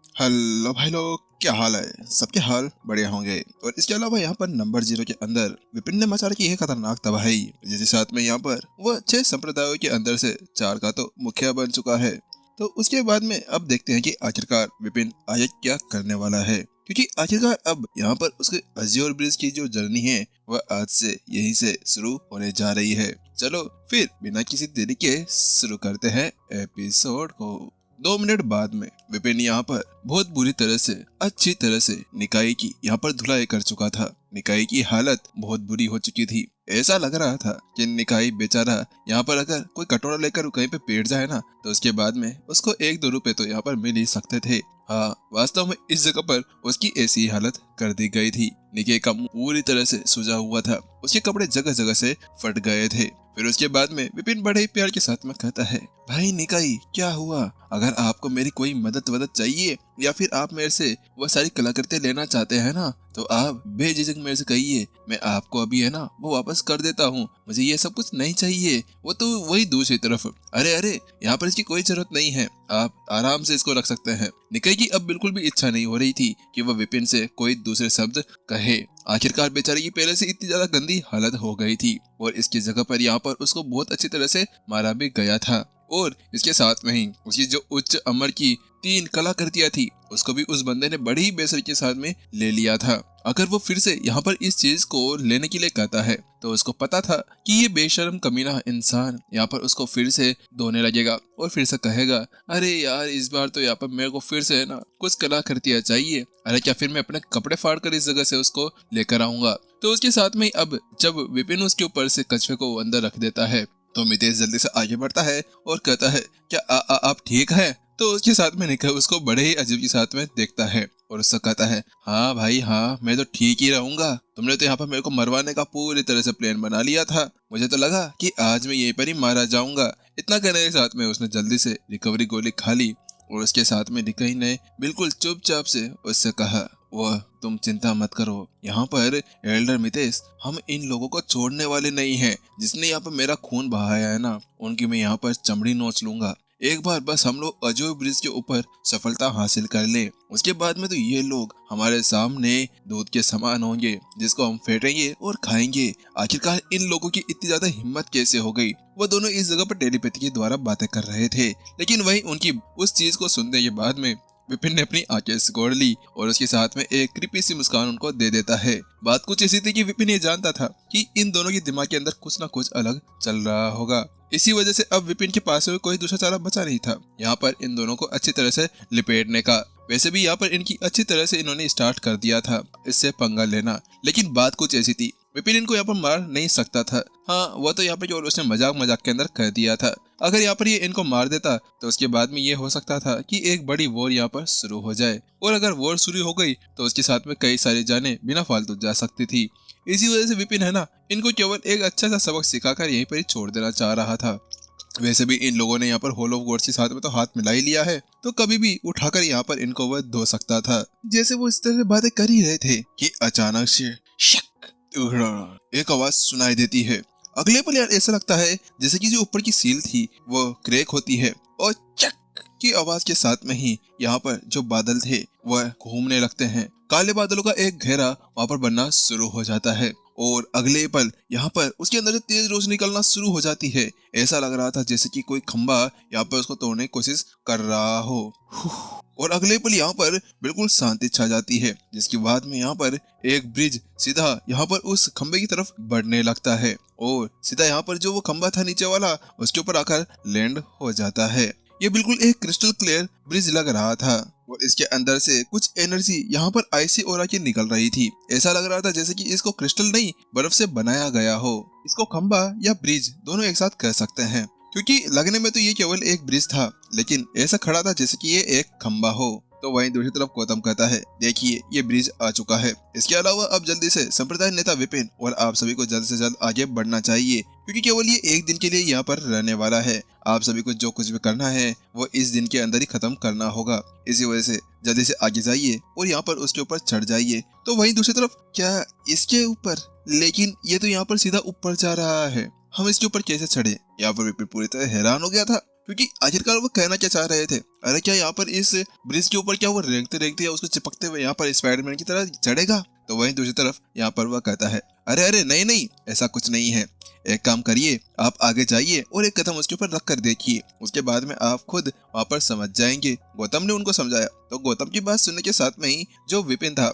Hello भाई लोग, क्या हाल है? सबके हाल बढ़िया होंगे। और इसके अलावा यहाँ पर नंबर 0 के अंदर विपिन ने मचा रखी है खतरनाक तबाही, जिसके साथ में यहाँ पर वह 6 संप्रदायों के अंदर से 4 का तो मुखिया बन चुका है। तो उसके बाद में अब देखते हैं कि आखिरकार विपिन आगे क्या करने वाला है, क्योंकि आखिरकार अब यहाँ पर उसके अज्योर ब्रिज की जो जर्नी है वह आज से यहीं से शुरू होने जा रही है। चलो फिर बिना किसी देरी के शुरू करते हैं एपिसोड को। 2 मिनट बाद में विपिन यहाँ पर बहुत बुरी तरह से, अच्छी तरह से निकाई की यहाँ पर धुलाई कर चुका था। निकाई की हालत बहुत बुरी हो चुकी थी। ऐसा लग रहा था कि निकाई बेचारा यहाँ पर अगर कोई कटोरा लेकर कहीं पे बैठ जाए ना, तो उसके बाद में उसको 1-2 रुपए तो यहाँ पर मिल ही सकते थे। हाँ, वास्तव में इस जगह पर उसकी ऐसी हालत कर दी गई थी। निके का मुंह पूरी तरह से सूजा हुआ था, उसके कपड़े जगह जगह से फट गए थे। फिर उसके बाद में विपिन बड़े ही प्यार के साथ में कहता है, भाई निकाई क्या हुआ? अगर आपको मेरी कोई मदद चाहिए या फिर आप मेरे से वो सारी कलाकृतियां लेना चाहते हैं ना, तो आप बेझिझक मेरे से कहिए, मैं आपको अभी है ना वो वापस कर देता हूँ। मुझे ये सब कुछ नहीं चाहिए। वो तो वही दूसरी तरफ, अरे यहाँ पर इसकी कोई जरूरत नहीं है, आप आराम से इसको रख सकते हैं। निकाई की अब बिल्कुल भी इच्छा नहीं हो रही थी कि वह विपिन से कोई दूसरे शब्द कहे। आखिरकार बेचारे की पहले से इतनी ज्यादा गंदी हालत हो गई थी और इसकी जगह पर यहाँ पर उसको बहुत अच्छी तरह से मारा भी गया था। और इसके साथ में ही उसकी जो उच्च अमर की 3 कलाकृतियां थी, उसको भी उस बंदे ने बड़ी ही बेसब्री के साथ में ले लिया था। अगर वो फिर से यहाँ पर इस चीज को लेने के लिए कहता है, तो उसको पता था कि ये बेशर्म कमीना इंसान यहाँ पर उसको फिर से धोने लगेगा और फिर से कहेगा, अरे यार इस बार तो यहाँ पर मेरे को फिर से है ना कुछ कलाकृतियां चाहिए। अरे क्या फिर मैं अपने कपड़े फाड़ कर इस जगह से उसको लेकर आऊंगा? तो उसके साथ में अब जब विपिन उसके ऊपर से कछुए को अंदर रख देता है, तो मितेश जल्दी से आगे बढ़ता है और कहता है, क्या आप ठीक है? तो उसके साथ में निकल उसको बड़े ही अजीब के साथ में देखता है और उससे कहता है, हाँ भाई हाँ, मैं तो ठीक ही रहूंगा। तुमने तो यहाँ पर मेरे को मरवाने का पूरी तरह से प्लान बना लिया था। मुझे तो लगा कि आज मैं यहीं पर ही मारा जाऊंगा। इतना कहने के साथ में उसने जल्दी से रिकवरी गोली खा ली और उसके साथ में निकाई ने बिल्कुल चुपचाप से उससे कहा, वह तुम चिंता मत करो, यहाँ पर एल्डर मितेश हम इन लोगों को छोड़ने वाले नहीं हैं। जिसने यहाँ पर मेरा खून बहाया है ना, उनकी मैं यहाँ पर चमड़ी नोच लूंगा। एक बार बस हम लोग अजोय ब्रिज के ऊपर सफलता हासिल कर ले, उसके बाद में तो ये लोग हमारे सामने दूध के समान होंगे, जिसको हम फेंटेंगे और खाएंगे। आखिरकार इन लोगों की इतनी ज्यादा हिम्मत कैसे हो गई? वो दोनों इस जगह पर टेलीपैथी के द्वारा बातें कर रहे थे, लेकिन वही उनकी उस चीज को सुनने के बाद में विपिन ने अपनी आंखें सिकोड़ ली और उसके साथ में एक क्रीपी सी मुस्कान उनको दे देता है। बात कुछ ऐसी थी कि विपिन ये जानता था कि इन दोनों के दिमाग के अंदर कुछ ना कुछ अलग चल रहा होगा। इसी वजह से अब विपिन के पास कोई दूसरा चारा बचा नहीं था यहाँ पर इन दोनों को अच्छी तरह से लिपेटने का। वैसे भी यहाँ पर इनकी अच्छी तरह से इन्होंने स्टार्ट कर दिया था इससे पंगा लेना, लेकिन बात कुछ ऐसी थी, विपिन इनको यहाँ पर मार नहीं सकता था। हाँ, वो तो यहाँ पर केवल उसने मजाक के अंदर कह दिया था। अगर यहाँ पर ये इनको मार देता तो उसके बाद में ये हो सकता था कि एक बड़ी वॉर यहाँ पर शुरू हो जाए, और अगर वॉर शुरू हो गई तो उसके साथ में कई सारी जानें बिना फालतू जा सकती थी। इसी वजह से विपिन है ना इनको केवल एक अच्छा सा सबक सिखाकर यहीं पर ही छोड़ देना चाह रहा था। वैसे भी इन लोगों ने यहाँ पर होल ऑफ गॉड्स के साथ में तो हाथ मिला ही लिया है, तो कभी भी उठाकर यहाँ पर इनको वह धो सकता था। जैसे वो इस तरह से बातें कर ही रहे थे कि अचानक से शक एक आवाज सुनाई देती है। अगले पल यार ऐसा लगता है जैसे कि जो ऊपर की सील थी वो क्रैक होती है और चक की आवाज के साथ में ही यहाँ पर जो बादल थे वह घूमने लगते हैं। काले बादलों का एक घेरा वहां पर बनना शुरू हो जाता है और अगले पल यहाँ पर उसके अंदर से तेज रोशनी निकलना शुरू हो जाती है। ऐसा लग रहा था जैसे कि कोई खंबा यहाँ पर उसको तोड़ने की कोशिश कर रहा हो। और अगले पल यहाँ पर बिल्कुल शांति छा जाती है, जिसके बाद में यहाँ पर एक ब्रिज सीधा यहाँ पर उस खंबे की तरफ बढ़ने लगता है और सीधा यहाँ पर जो वो खंबा था नीचे वाला उसके ऊपर आकर लैंड हो जाता है। ये बिल्कुल एक क्रिस्टल क्लियर ब्रिज लग रहा था और इसके अंदर से कुछ एनर्जी यहाँ पर आइसी ओरा की निकल रही थी। ऐसा लग रहा था जैसे कि इसको क्रिस्टल नहीं बर्फ से बनाया गया हो। इसको खंबा या ब्रिज दोनों एक साथ कह सकते हैं, क्योंकि लगने में तो ये केवल एक ब्रिज था, लेकिन ऐसा खड़ा था जैसे कि ये एक खंबा हो। तो वहीं दूसरी तरफ गौतम कहता है, देखिए ये ब्रिज आ चुका है। इसके अलावा अब जल्दी से संप्रदाय नेता विपिन और आप सभी को जल्द से जल्द आगे बढ़ना चाहिए, क्योंकि केवल ये एक दिन के लिए यहाँ पर रहने वाला है। आप सभी को जो कुछ भी करना है वो इस दिन के अंदर ही खत्म करना होगा। इसी वजह से जल्दी से आगे जाइए और यहाँ पर उसके ऊपर चढ़ जाइए। तो वहीं दूसरी तरफ, क्या इसके ऊपर? लेकिन ये तो यहाँ पर सीधा ऊपर जा रहा है, हम इसके ऊपर कैसे चढ़े? यहाँ पर विपिन पूरी तरह हैरान हो गया था। क्योंकि आखिरकार वो कहना क्या चाह रहे थे। अरे क्या यहाँ पर इस ब्रिज के ऊपर क्या वो रेंगते रेंगते या उसको चिपकते हुए यहाँ पर स्पाइडरमैन की तरह चढ़ेगा? तो वहीं दूसरी तरफ यहाँ पर वह कहता है, अरे अरे नहीं नहीं, ऐसा कुछ नहीं है। एक काम करिए, आप आगे जाइए और एक कदम उसके ऊपर रख कर देखिए, उसके बाद में आप खुद वहाँ पर समझ जाएंगे। गौतम ने उनको समझाया। तो गौतम की बात सुनने के साथ में ही जो विपिन था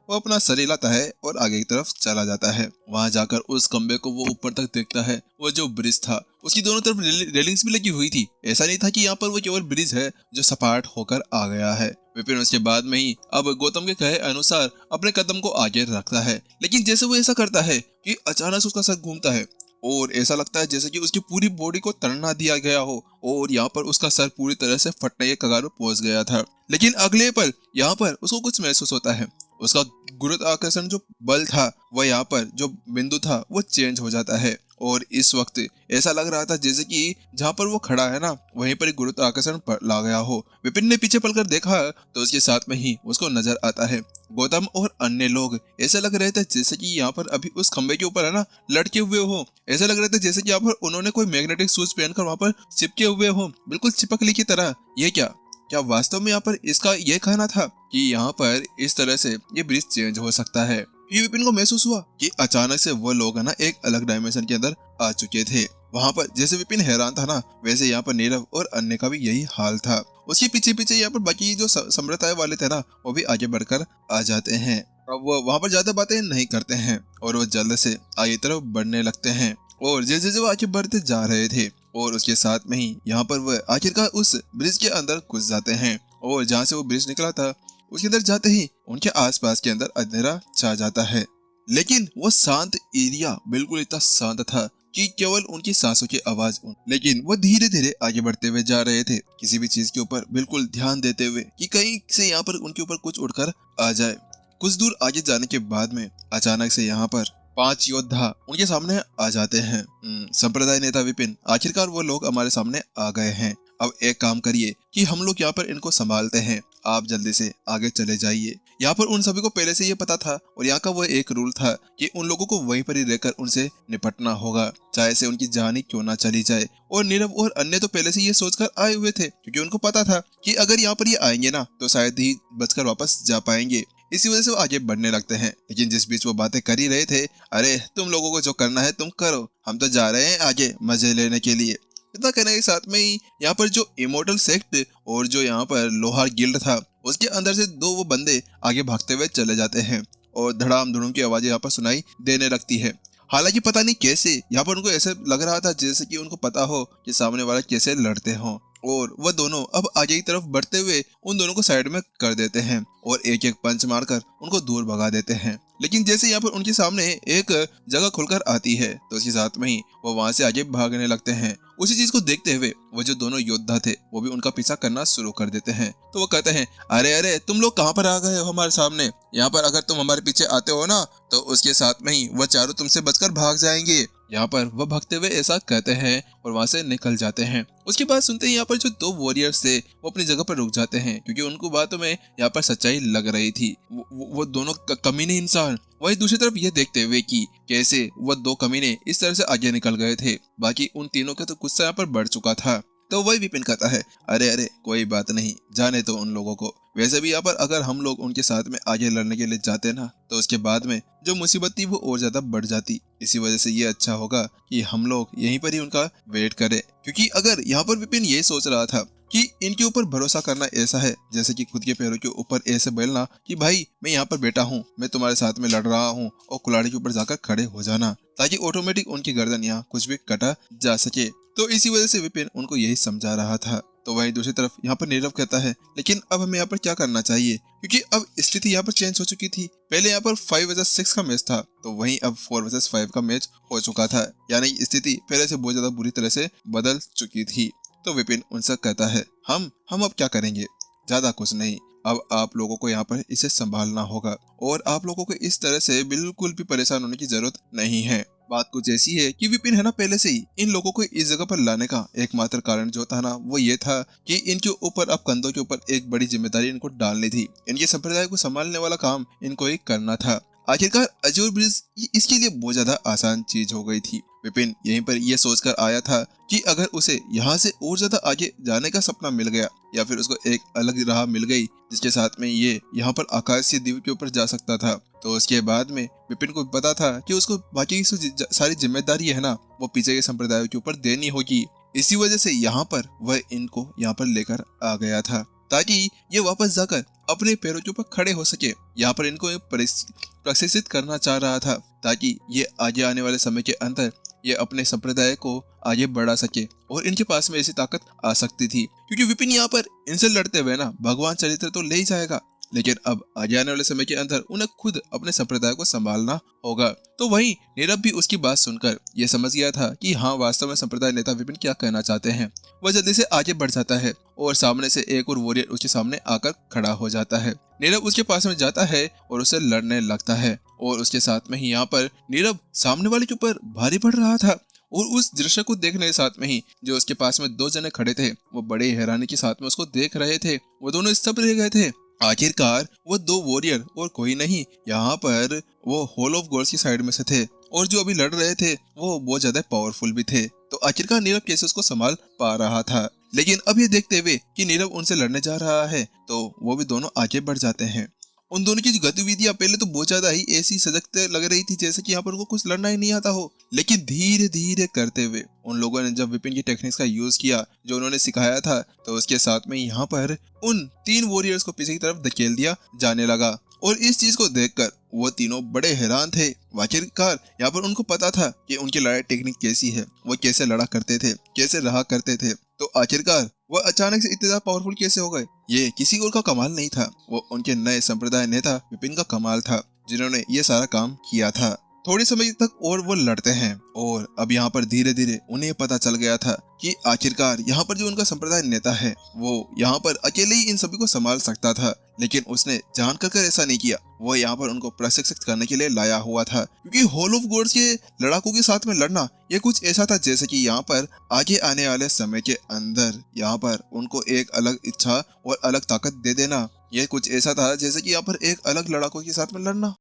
वो अपना सर हिलाता है और आगे की तरफ चला जाता है। वहां जाकर उस खंबे को वो ऊपर तक देखता है। वो जो ब्रिज था उसकी दोनों तरफ रेलिंग्स भी लगी हुई थी। ऐसा नहीं था कि यहाँ पर वो केवल ब्रिज है जो सपाट होकर आ गया है। विपिन उसके बाद में ही अब गौतम के कहे अनुसार अपने कदम को आगे रखता है, लेकिन जैसे वो ऐसा करता है कि अचानक से उसका सर घूमता है और ऐसा लगता है जैसे कि उसकी पूरी बॉडी को तड़ना दिया गया हो और यहाँ पर उसका सर पूरी तरह से फटने के कगार पर पहुंच गया था। लेकिन अगले पल यहाँ पर उसको कुछ महसूस होता है। उसका गुरुत्वाकर्षण जो बल था वह यहाँ पर जो बिंदु था वो चेंज हो जाता है और इस वक्त ऐसा लग रहा था जैसे कि जहाँ पर वो खड़ा है ना वहीं पर गुरुत्वाकर्षण ला गया हो। विपिन ने पीछे पलकर देखा तो उसके साथ में ही उसको नजर आता है गौतम और अन्य लोग। ऐसा लग रहे थे जैसे कि यहाँ पर अभी उस खंबे के ऊपर है ना लटके हुए हो। ऐसा लग रहा था जैसे कि यहाँ पर उन्होंने कोई मैग्नेटिक शूज पहनकर वहां पर चिपके हुए हो, बिल्कुल चिपकली की तरह। ये क्या वास्तव में यहाँ पर इसका ये कहना था कि यहाँ पर इस तरह से ये ब्रिज चेंज हो सकता है? ये विपिन को महसूस हुआ कि अचानक से वो लोग है ना एक अलग डायमेंशन के अंदर आ चुके थे। वहां पर जैसे विपिन हैरान था ना वैसे यहाँ पर नीरव और अन्य का भी यही हाल था। उसके पीछे पीछे यहाँ पर बाकी जो संप्रदाय वाले थे ना वो भी आगे बढ़कर आ जाते हैं। अब वो वहां पर ज्यादा बातें नहीं करते हैं और वो जल्द से आगे तरफ बढ़ने लगते हैं। और जैसे जैसे वो आगे बढ़ते जा रहे थे और उसके साथ में ही यहाँ पर वह आखिरकार उस ब्रिज के अंदर घुस जाते हैं और जहाँ से वो ब्रिज निकला था उसके अंदर जाते ही उनके आसपास के अंदर अंधेरा छा जाता है। लेकिन वो शांत एरिया बिल्कुल इतना शांत था कि केवल उनकी सांसों की आवाज। लेकिन वो धीरे धीरे आगे बढ़ते हुए जा रहे थे, किसी भी चीज के ऊपर बिल्कुल ध्यान देते हुए कि कहीं से यहाँ पर उनके ऊपर कुछ उड़कर आ जाए। कुछ दूर आगे जाने के बाद में अचानक से यहाँ पर 5 योद्धा उनके सामने आ जाते हैं। संप्रदाय नेता विपिन, आखिरकार वो लोग हमारे सामने आ गए हैं। अब एक काम करिए कि हम लोग यहाँ पर इनको संभालते हैं, आप जल्दी से आगे चले जाइए। यहाँ पर उन सभी को पहले से ये पता था और यहाँ का वो एक रूल था कि उन लोगों को वहीं पर ही रहकर उनसे निपटना होगा, चाहे से उनकी जान ही क्यों ना चली जाए। और नीरव और अन्य तो पहले से ये सोचकर आए हुए थे क्योंकि उनको पता था कि अगर यहाँ पर ये आएंगे ना तो शायद ही बचकर वापस जा पाएंगे। इसी वजह से वो आगे बढ़ने लगते हैं। लेकिन जिस बीच वो बातें कर ही रहे थे, अरे तुम लोगों को जो करना है तुम करो, हम तो जा रहे हैं आगे मजे लेने के लिए। इतना कहने के साथ में ही यहाँ पर जो इमोर्टल सेक्ट और जो यहाँ पर लोहार गिल्ड था उसके अंदर से 2 वो बंदे आगे भागते हुए चले जाते हैं और धड़ाम धुड़ूम की आवाजें यहाँ पर सुनाई देने लगती है। हालांकि पता नहीं कैसे यहाँ पर उनको ऐसे लग रहा था जैसे कि उनको पता हो कि सामने वाला कैसे लड़ते हों और वह दोनों अब आगे की तरफ बढ़ते हुए उन दोनों को साइड में कर देते हैं और एक एक पंच मारकर उनको दूर भगा देते हैं। लेकिन जैसे यहाँ पर उनके सामने एक जगह खुलकर आती है तो उसके साथ में ही वो वहां से आगे भागने लगते हैं। उसी चीज को देखते हुए वो जो दोनों योद्धा थे वो भी उनका पीछा करना शुरू कर देते हैं। तो वो कहते हैं, अरे अरे तुम लोग कहाँ पर आ गए हो हमारे सामने? यहाँ पर अगर तुम हमारे पीछे आते हो ना तो उसके साथ में ही वह चारों तुमसे बचकर भाग जाएंगे। यहाँ पर वह भागते हुए ऐसा कहते हैं और वहां से निकल जाते हैं। उसके बाद सुनते ही यहाँ पर जो 2 वॉरियर्स थे वो अपनी जगह पर रुक जाते हैं क्योंकि उनको बातों में यहाँ पर सच्चाई लग रही थी। वो दोनों कमीने इंसान वही दूसरी तरफ ये देखते हुए कि कैसे वह 2 कमीने इस तरह से आगे निकल गए थे, बाकी उन तीनों का तो गुस्सा यहाँ पर बढ़ चुका था। तो वही विपिन कहता है, अरे अरे कोई बात नहीं, जाने तो उन लोगों को। वैसे भी यहाँ पर अगर हम लोग उनके साथ में आगे लड़ने के लिए जाते ना तो उसके बाद में जो मुसीबत थी वो और ज्यादा बढ़ जाती। इसी वजह से ये अच्छा होगा कि हम लोग यहीं पर ही उनका वेट करें, क्योंकि अगर यहाँ पर विपिन ये सोच रहा था कि इनके ऊपर भरोसा करना ऐसा है जैसे कि खुद के पैरों के ऊपर ऐसे बोलना कि भाई मैं यहाँ पर बैठा हूँ, मैं तुम्हारे साथ में लड़ रहा हूँ, और कुल्हाड़ी के ऊपर जाकर खड़े हो जाना ताकि ऑटोमेटिक उनकी गर्दन यहाँ कुछ भी कटा जा सके। तो इसी वजह से विपिन उनको यही समझा रहा था। तो वहीं दूसरी तरफ यहाँ पर नीरव कहता है, लेकिन अब हमें यहाँ पर क्या करना चाहिए, क्योंकि अब स्थिति यहाँ पर चेंज हो चुकी थी। पहले यहाँ पर 5 vs 6 का मैच था तो वहीं अब 4 vs 5 का मैच हो चुका था, यानी स्थिति पहले से बहुत ज्यादा बुरी तरह से बदल चुकी थी। तो विपिन उनसे कहता है, हम अब क्या करेंगे, ज्यादा कुछ नहीं, अब आप लोगों को यहाँ पर इसे संभालना होगा और आप लोगों को इस तरह से बिल्कुल भी परेशान होने की जरूरत नहीं है। बात कुछ ऐसी है कि विपिन है ना पहले से ही इन लोगों को इस जगह पर लाने का एकमात्र कारण जो था ना वो ये था कि इनके ऊपर अब कंधों के ऊपर एक बड़ी जिम्मेदारी इनको डालनी थी। इनके संप्रदाय को संभालने वाला काम इनको ही करना था। आखिरकार अजूर ब्रिज इसके लिए बहुत ज्यादा आसान चीज हो गई थी। विपिन यहीं पर ये सोचकर आया था कि अगर उसे यहाँ से और ज्यादा आगे जाने का सपना मिल गया या फिर उसको एक अलग राह मिल गई जिसके साथ में ये यहाँ पर आकाशीय द्वीप के ऊपर जा सकता था, तो उसके बाद में विपिन को पता था कि उसको बाकी की सारी जिम्मेदारी है ना वो पीछे के संप्रदायों के ऊपर देनी होगी। इसी वजह से यहाँ पर वह इनको यहाँ पर लेकर आ गया था ताकि ये वापस जाकर अपने पैरों के ऊपर खड़े हो सके। यहाँ पर इनको प्रशिक्षित करना चाह रहा था ताकि ये आगे आने वाले समय के अंदर ये अपने संप्रदाय को आगे बढ़ा सके और इनके पास में ऐसी ताकत आ सकती थी, क्योंकि विपिन यहाँ पर इनसे लड़ते हुए ना भगवान चरित्र तो ले ही जाएगा, लेकिन अब आगे आने वाले समय के अंदर उन्हें खुद अपने संप्रदाय को संभालना होगा। तो वहीं नीरव भी उसकी बात सुनकर ये समझ गया था कि हाँ वास्तव में संप्रदाय नेता विपिन क्या कहना चाहते हैं। वह जल्दी से आगे बढ़ जाता है और सामने से एक और वॉरियर उसके सामने आकर खड़ा हो जाता है। नीरव उसके पास में जाता है और उससे लड़ने लगता है और उसके साथ में ही यहाँ पर नीरव सामने वाले के ऊपर भारी पड़ रहा था और उस दृश्य को देखने के साथ में ही जो उसके पास में दो जने खड़े थे वो बड़े हैरानी के साथ में उसको देख रहे थे। वो दोनों स्तब्ध रह गए थे। आखिरकार वो दो वॉरियर और कोई नहीं, यहाँ पर वो हॉल ऑफ गॉड्स की साइड में से थे और जो अभी लड़ रहे थे वो बहुत ज्यादा पावरफुल भी थे। तो आखिरकार नीरव कैसे उसको संभाल पा रहा था, लेकिन अब ये देखते हुए कि नीरव उनसे लड़ने जा रहा है तो वो भी दोनों आगे बढ़ जाते हैं। उन दोनों की गतिविधियां पहले तो बहुत ज्यादा ही ऐसी सजगते लग रही थी जैसे कि यहाँ पर उनको कुछ लड़ना ही नहीं आता हो, लेकिन धीरे धीरे करते हुए उन लोगों ने जब विपिन की टेक्निक्स का यूज किया जो उन्होंने सिखाया था तो उसके साथ में यहाँ पर उन तीन वॉरियर्स को पीछे की तरफ धकेल दिया जाने लगा और इस चीज को देखकर वो तीनों बड़े हैरान थे। आखिरकार यहाँ पर उनको पता था कि उनकी लड़ाई टेक्निक कैसी है, वो कैसे लड़ा करते थे, कैसे रहा करते थे। तो आखिरकार वह अचानक से इतने पावरफुल कैसे हो गए, ये किसी और का कमाल नहीं था, वो उनके नए संप्रदाय नेता विपिन का कमाल था जिन्होंने ये सारा काम किया था। थोड़े समय तक और वो लड़ते हैं और अब यहाँ पर धीरे धीरे उन्हें पता चल गया था कि आखिरकार यहाँ पर जो उनका संप्रदाय नेता है वो यहाँ पर अकेले ही इन सभी को संभाल सकता था, लेकिन उसने जानकर ऐसा नहीं किया। वो यहाँ पर उनको प्रशिक्षित करने के लिए लाया हुआ था, क्योंकि हॉल ऑफ गॉड्स के लड़ाकों के साथ में लड़ना ये कुछ ऐसा था जैसे कि यहाँ पर आगे आने वाले समय के अंदर यहाँ पर उनको एक अलग इच्छा और अलग ताकत दे देना। ये कुछ ऐसा था जैसे कि यहाँ पर एक अलग लड़ाकों के साथ में लड़ना।